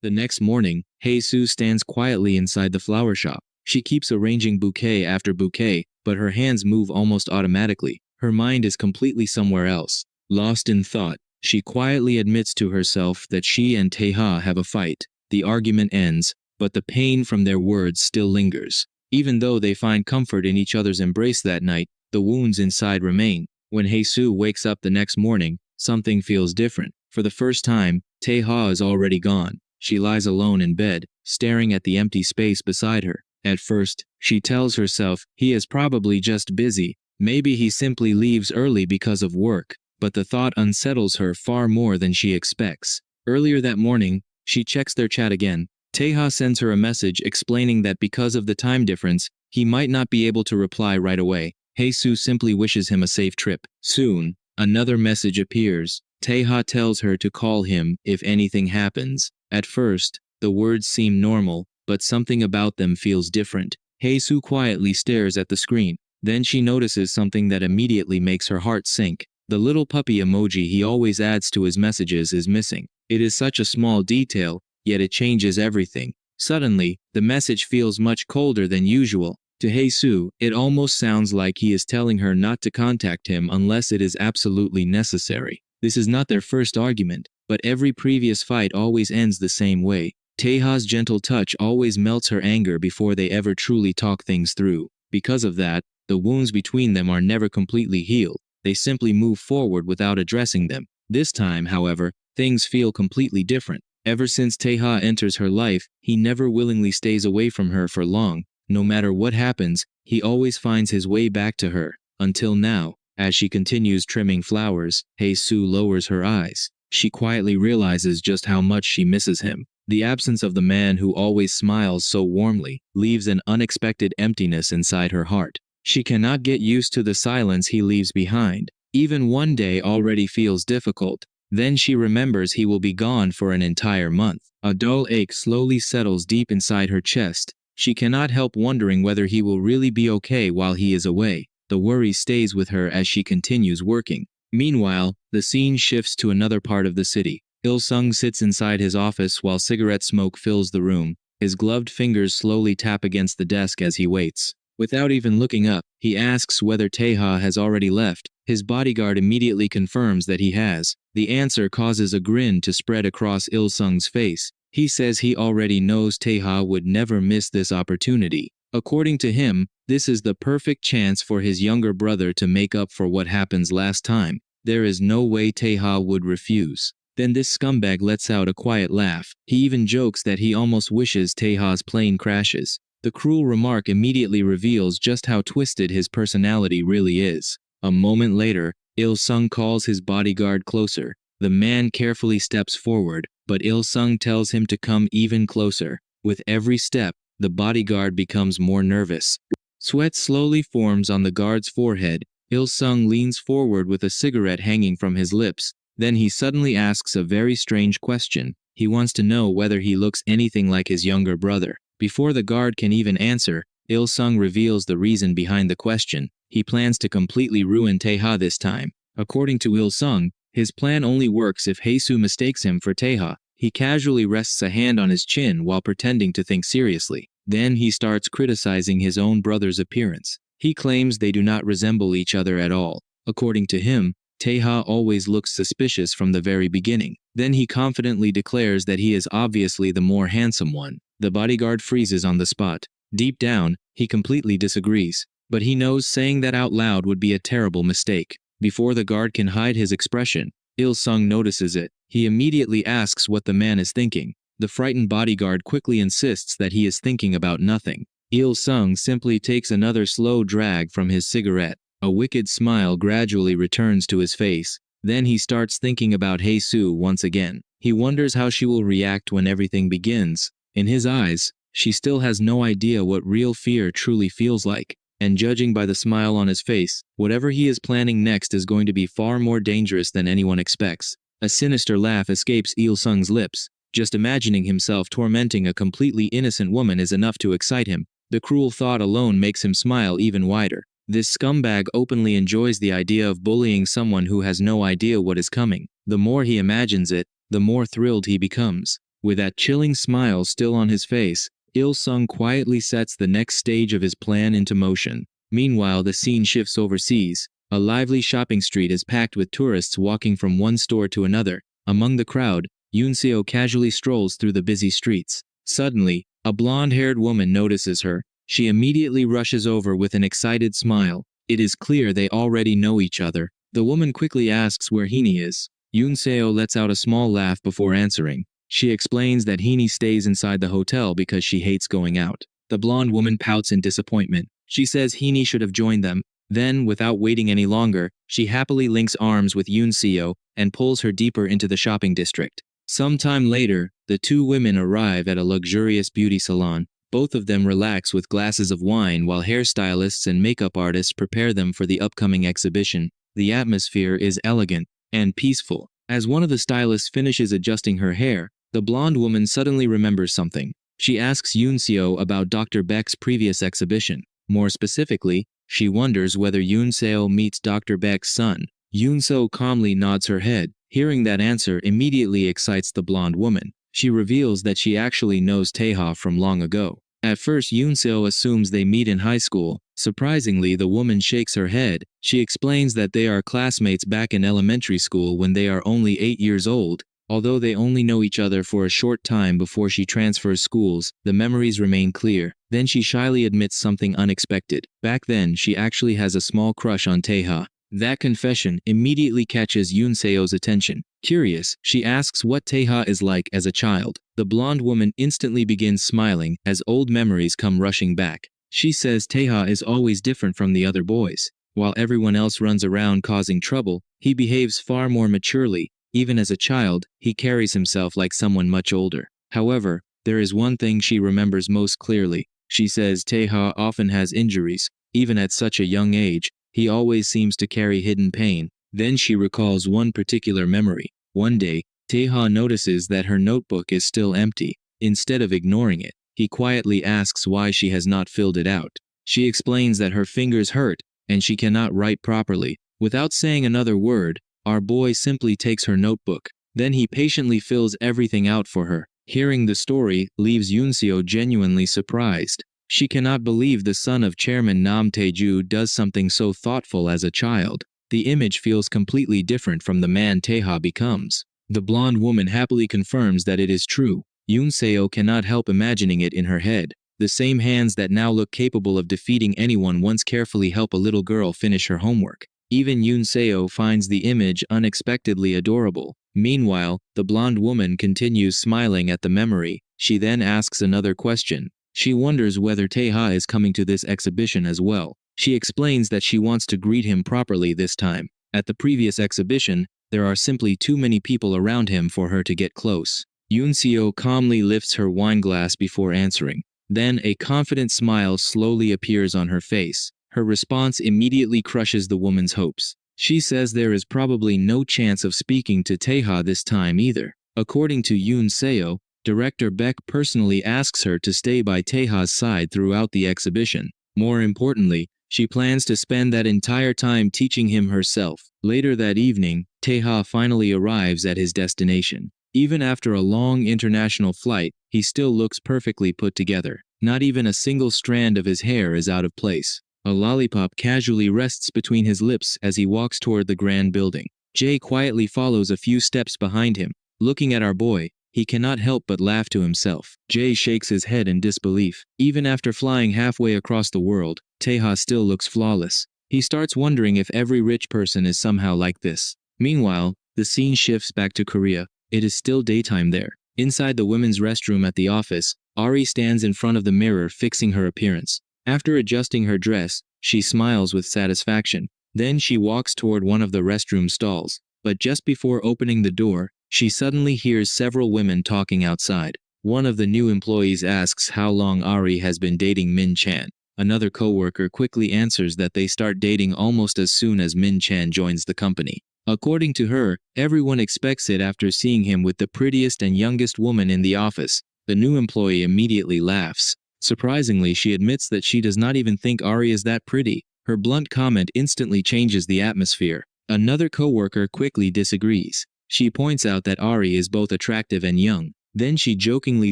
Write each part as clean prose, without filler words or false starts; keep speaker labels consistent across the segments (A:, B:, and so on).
A: The next morning, Hae-soo stands quietly inside the flower shop. She keeps arranging bouquet after bouquet, but her hands move almost automatically. Her mind is completely somewhere else. Lost in thought, she quietly admits to herself that she and Tae-ha have a fight. The argument ends, but the pain from their words still lingers. Even though they find comfort in each other's embrace that night, the wounds inside remain. When Hae-soo wakes up the next morning, something feels different. For the first time, Tae-ha is already gone. She lies alone in bed, staring at the empty space beside her. At first, she tells herself he is probably just busy. Maybe he simply leaves early because of work. But the thought unsettles her far more than she expects. Earlier that morning, she checks their chat again. Tae-ha sends her a message explaining that because of the time difference, he might not be able to reply right away. Hae-soo simply wishes him a safe trip. Soon, another message appears. Tae-ha tells her to call him if anything happens. At first, the words seem normal, but something about them feels different. Hae-soo quietly stares at the screen. Then she notices something that immediately makes her heart sink. The little puppy emoji he always adds to his messages is missing. It is such a small detail, yet it changes everything. Suddenly, the message feels much colder than usual. To Hae-soo, it almost sounds like he is telling her not to contact him unless it is absolutely necessary. This is not their first argument, but every previous fight always ends the same way. Tae-ha's gentle touch always melts her anger before they ever truly talk things through. Because of that, the wounds between them are never completely healed. They simply move forward without addressing them. This time, however, things feel completely different. Ever since Tae-ha enters her life, he never willingly stays away from her for long. No matter what happens, he always finds his way back to her. Until now, as she continues trimming flowers, Hae-soo lowers her eyes. She quietly realizes just how much she misses him. The absence of the man who always smiles so warmly leaves an unexpected emptiness inside her heart. She cannot get used to the silence he leaves behind. Even one day already feels difficult. Then she remembers he will be gone for an entire month. A dull ache slowly settles deep inside her chest. She cannot help wondering whether he will really be okay while he is away. The worry stays with her as she continues working. Meanwhile, the scene shifts to another part of the city. Il-sung sits inside his office while cigarette smoke fills the room. His gloved fingers slowly tap against the desk as he waits. Without even looking up, he asks whether Tae-ha has already left. His bodyguard immediately confirms that he has. The answer causes a grin to spread across Il-sung's face. He says he already knows Tae-ha would never miss this opportunity. According to him, this is the perfect chance for his younger brother to make up for what happens last time. There is no way Tae-ha would refuse. Then this scumbag lets out a quiet laugh. He even jokes that he almost wishes Tae-ha's plane crashes. The cruel remark immediately reveals just how twisted his personality really is. A moment later, Il-sung calls his bodyguard closer. The man carefully steps forward, but Il-sung tells him to come even closer. With every step, the bodyguard becomes more nervous. Sweat slowly forms on the guard's forehead. Il-sung leans forward with a cigarette hanging from his lips. Then he suddenly asks a very strange question. He wants to know whether he looks anything like his younger brother. Before the guard can even answer, Il-sung reveals the reason behind the question. He plans to completely ruin Tae-ha this time. According to Il-sung, his plan only works if Hae-soo mistakes him for Tae-ha. He casually rests a hand on his chin while pretending to think seriously. Then he starts criticizing his own brother's appearance. He claims they do not resemble each other at all. According to him, Tae-ha always looks suspicious from the very beginning. Then he confidently declares that he is obviously the more handsome one. The bodyguard freezes on the spot. Deep down, he completely disagrees. But he knows saying that out loud would be a terrible mistake. Before the guard can hide his expression, Il-sung notices it. He immediately asks what the man is thinking. The frightened bodyguard quickly insists that he is thinking about nothing. Il-sung simply takes another slow drag from his cigarette. A wicked smile gradually returns to his face. Then he starts thinking about Hae-soo once again. He wonders how she will react when everything begins. In his eyes, she still has no idea what real fear truly feels like. And judging by the smile on his face, whatever he is planning next is going to be far more dangerous than anyone expects. A sinister laugh escapes Il-sung's lips. Just imagining himself tormenting a completely innocent woman is enough to excite him. The cruel thought alone makes him smile even wider. This scumbag openly enjoys the idea of bullying someone who has no idea what is coming. The more he imagines it, the more thrilled he becomes. With that chilling smile still on his face, Il-sung quietly sets the next stage of his plan into motion. Meanwhile, the scene shifts overseas. A lively shopping street is packed with tourists walking from one store to another. Among the crowd, Yoon-seo casually strolls through the busy streets. Suddenly, a blonde-haired woman notices her. She immediately rushes over with an excited smile. It is clear they already know each other. The woman quickly asks where Heenie is. Yoon-seo lets out a small laugh before answering. She explains that Heenie stays inside the hotel because she hates going out. The blonde woman pouts in disappointment. She says Heenie should have joined them. Then, without waiting any longer, she happily links arms with Yoon-seo and pulls her deeper into the shopping district. Sometime later, the two women arrive at a luxurious beauty salon. Both of them relax with glasses of wine while hairstylists and makeup artists prepare them for the upcoming exhibition. The atmosphere is elegant and peaceful. As one of the stylists finishes adjusting her hair, the blonde woman suddenly remembers something. She asks Yoon-seo about Dr. Beck's previous exhibition. More specifically, she wonders whether Yoon-seo meets Dr. Beck's son. Yoon-seo calmly nods her head. Hearing that answer immediately excites the blonde woman. She reveals that she actually knows Taeha from long ago. At first, Yoon-seo assumes they meet in high school. Surprisingly, the woman shakes her head. She explains that they are classmates back in elementary school when they are only 8 years old. Although they only know each other for a short time before she transfers schools, the memories remain clear. Then she shyly admits something unexpected. Back then, she actually has a small crush on Taeha. That confession immediately catches Yoon-seo's attention. Curious, she asks what Taeha is like as a child. The blonde woman instantly begins smiling as old memories come rushing back. She says Taeha is always different from the other boys. While everyone else runs around causing trouble, he behaves far more maturely. Even as a child, he carries himself like someone much older. However, there is one thing she remembers most clearly. She says Taeha often has injuries. Even at such a young age, he always seems to carry hidden pain. Then she recalls one particular memory. One day, Taeha notices that her notebook is still empty. Instead of ignoring it, he quietly asks why she has not filled it out. She explains that her fingers hurt, and she cannot write properly. Without saying another word, our boy simply takes her notebook. Then he patiently fills everything out for her. Hearing the story leaves Yoon-seo genuinely surprised. She cannot believe the son of Chairman Nam Tae-ju does something so thoughtful as a child. The image feels completely different from the man Taeha becomes. The blonde woman happily confirms that it is true. Yoon-seo cannot help imagining it in her head. The same hands that now look capable of defeating anyone once carefully help a little girl finish her homework. Even Yoon-seo finds the image unexpectedly adorable. Meanwhile, the blonde woman continues smiling at the memory. She then asks another question. She wonders whether Taeha is coming to this exhibition as well. She explains that she wants to greet him properly this time. At the previous exhibition, there are simply too many people around him for her to get close. Yoon-seo calmly lifts her wine glass before answering. Then a confident smile slowly appears on her face. Her response immediately crushes the woman's hopes. She says there is probably no chance of speaking to Taeha this time either. According to Yoon-seo, Director Beck personally asks her to stay by Taeha's side throughout the exhibition. More importantly, she plans to spend that entire time teaching him herself. Later that evening, Taeha finally arrives at his destination. Even after a long international flight, he still looks perfectly put together. Not even a single strand of his hair is out of place. A lollipop casually rests between his lips as he walks toward the grand building. Jae quietly follows a few steps behind him. Looking at our boy, he cannot help but laugh to himself. Jae shakes his head in disbelief. Even after flying halfway across the world, Taeha still looks flawless. He starts wondering if every rich person is somehow like this. Meanwhile, the scene shifts back to Korea. It is still daytime there. Inside the women's restroom at the office, Ari stands in front of the mirror fixing her appearance. After adjusting her dress, she smiles with satisfaction. Then she walks toward one of the restroom stalls. But just before opening the door, she suddenly hears several women talking outside. One of the new employees asks how long Ari has been dating Min Chan. Another coworker quickly answers that they start dating almost as soon as Min Chan joins the company. According to her, everyone expects it after seeing him with the prettiest and youngest woman in the office. The new employee immediately laughs. Surprisingly, she admits that she does not even think Ari is that pretty. Her blunt comment instantly changes the atmosphere. Another coworker quickly disagrees. She points out that Ari is both attractive and young. Then she jokingly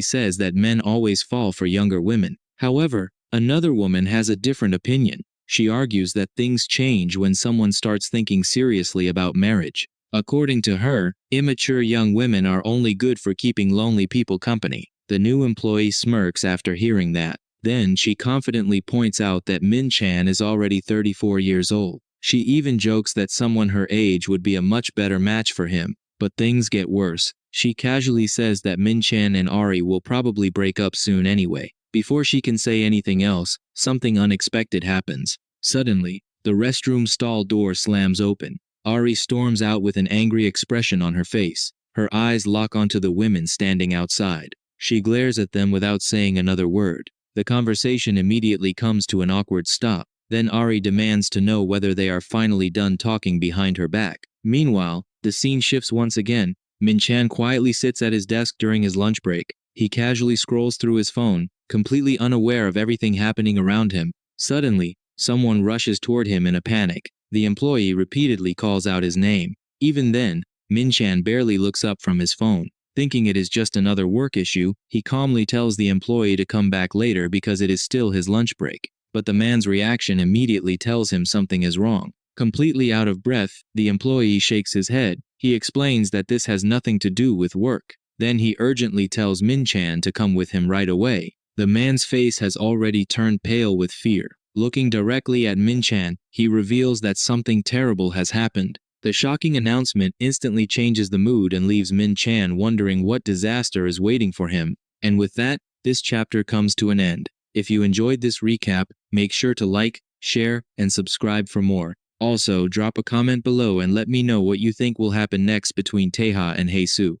A: says that men always fall for younger women. However, another woman has a different opinion. She argues that things change when someone starts thinking seriously about marriage. According to her, immature young women are only good for keeping lonely people company. The new employee smirks after hearing that. Then she confidently points out that Min Chan is already 34 years old. She even jokes that someone her age would be a much better match for him. But things get worse. She casually says that Min Chan and Ari will probably break up soon anyway. Before she can say anything else, something unexpected happens. Suddenly, the restroom stall door slams open. Ari storms out with an angry expression on her face. Her eyes lock onto the women standing outside. She glares at them without saying another word. The conversation immediately comes to an awkward stop. Then Ari demands to know whether they are finally done talking behind her back. Meanwhile, the scene shifts once again. Min Chan quietly sits at his desk during his lunch break. He casually scrolls through his phone, completely unaware of everything happening around him. Suddenly, someone rushes toward him in a panic. The employee repeatedly calls out his name. Even then, Min Chan barely looks up from his phone. Thinking it is just another work issue, he calmly tells the employee to come back later because it is still his lunch break. But the man's reaction immediately tells him something is wrong. Completely out of breath, the employee shakes his head. He explains that this has nothing to do with work. Then he urgently tells Min Chan to come with him right away. The man's face has already turned pale with fear. Looking directly at Min Chan, he reveals that something terrible has happened. The shocking announcement instantly changes the mood and leaves Min Chan wondering what disaster is waiting for him. And with that, this chapter comes to an end. If you enjoyed this recap, make sure to like, share, and subscribe for more. Also, drop a comment below and let me know what you think will happen next between Taeha and Haesoo.